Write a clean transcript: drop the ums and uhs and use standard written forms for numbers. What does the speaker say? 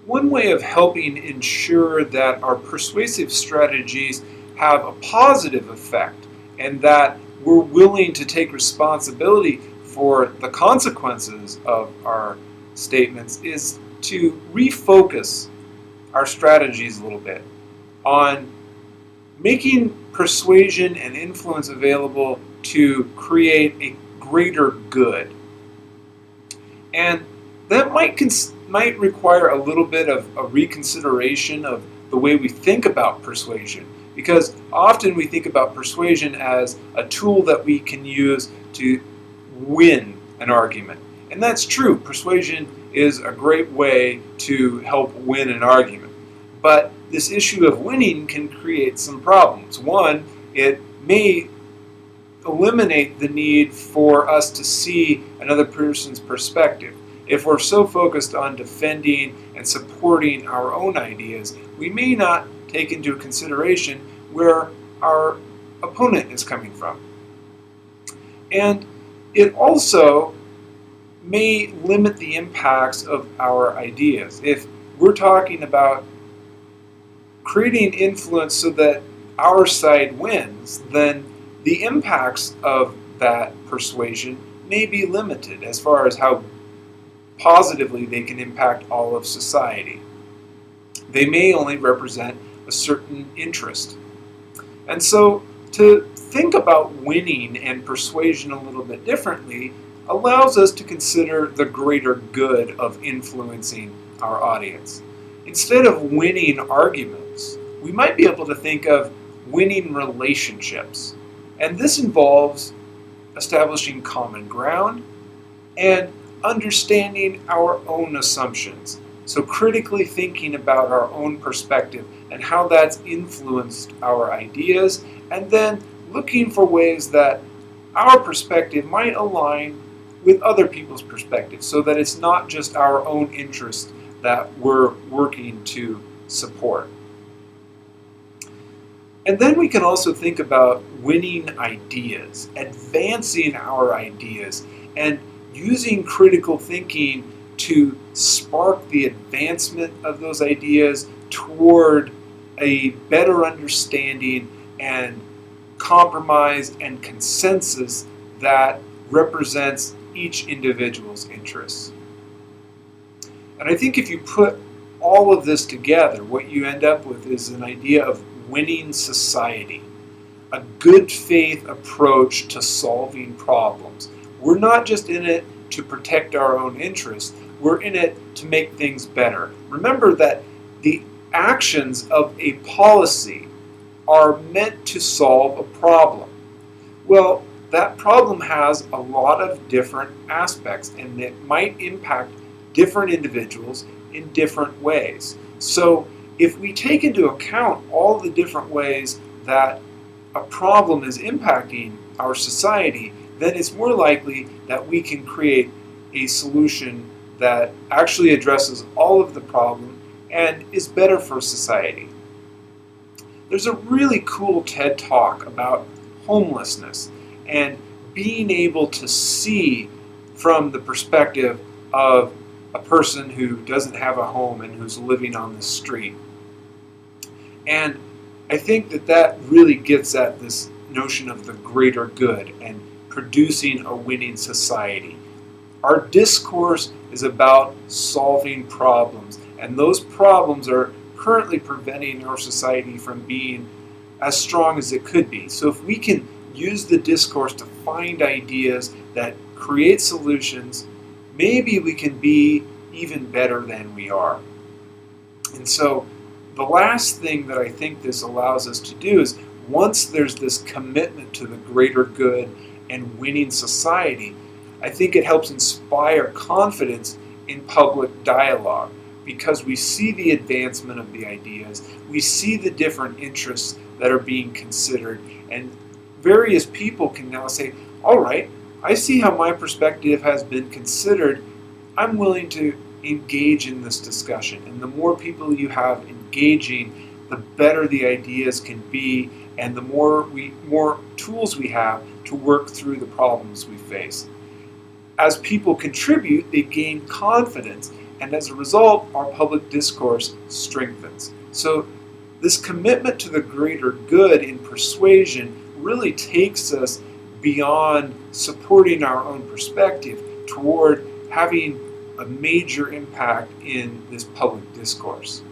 One way of helping ensure that our persuasive strategies have a positive effect and that we're willing to take responsibility for the consequences of our statements is to refocus our strategies a little bit on making persuasion and influence available to create a greater good. And that might require a little bit of a reconsideration of the way we think about persuasion, because often we think about persuasion as a tool that we can use to win an argument. And that's true. Persuasion is a great way to help win an argument. But this issue of winning can create some problems. One, it may eliminate the need for us to see another person's perspective. If we're so focused on defending and supporting our own ideas, we may not take into consideration where our opponent is coming from. And it also may limit the impacts of our ideas. If we're talking about creating influence so that our side wins, then the impacts of that persuasion may be limited as far as how positively they can impact all of society. They may only represent a certain interest. And so to think about winning and persuasion a little bit differently allows us to consider the greater good of influencing our audience. Instead of winning arguments, we might be able to think of winning relationships. And this involves establishing common ground and understanding our own assumptions. So critically thinking about our own perspective and how that's influenced our ideas, and then looking for ways that our perspective might align with other people's perspectives so that it's not just our own interest that we're working to support. And then we can also think about winning ideas, advancing our ideas, and using critical thinking to spark the advancement of those ideas toward a better understanding and compromise and consensus that represents each individual's interests. And I think if you put all of this together, what you end up with is an idea of winning society, a good faith approach to solving problems. We're not just in it to protect our own interests, we're in it to make things better. Remember that the actions of a policy are meant to solve a problem. Well, that problem has a lot of different aspects, and it might impact different individuals in different ways. So if we take into account all the different ways that a problem is impacting our society, then it's more likely that we can create a solution that actually addresses all of the problem and is better for society. There's a really cool TED Talk about homelessness and being able to see from the perspective of a person who doesn't have a home and who's living on the street. And I think that really gets at this notion of the greater good and producing a winning society. Our discourse is about solving problems, and those problems are currently preventing our society from being as strong as it could be. So if we can use the discourse to find ideas that create solutions, maybe we can be even better than we are. And so the last thing that I think this allows us to do is, once there's this commitment to the greater good and winning society, I think it helps inspire confidence in public dialogue, because we see the advancement of the ideas, we see the different interests that are being considered, and various people can now say, all right, I see how my perspective has been considered, I'm willing to engage in this discussion. And the more people you have engaging, the better the ideas can be, and the more tools we have to work through the problems we face. As people contribute, they gain confidence, and as a result, our public discourse strengthens. So this commitment to the greater good in persuasion really takes us beyond supporting our own perspective toward having a major impact in this public discourse.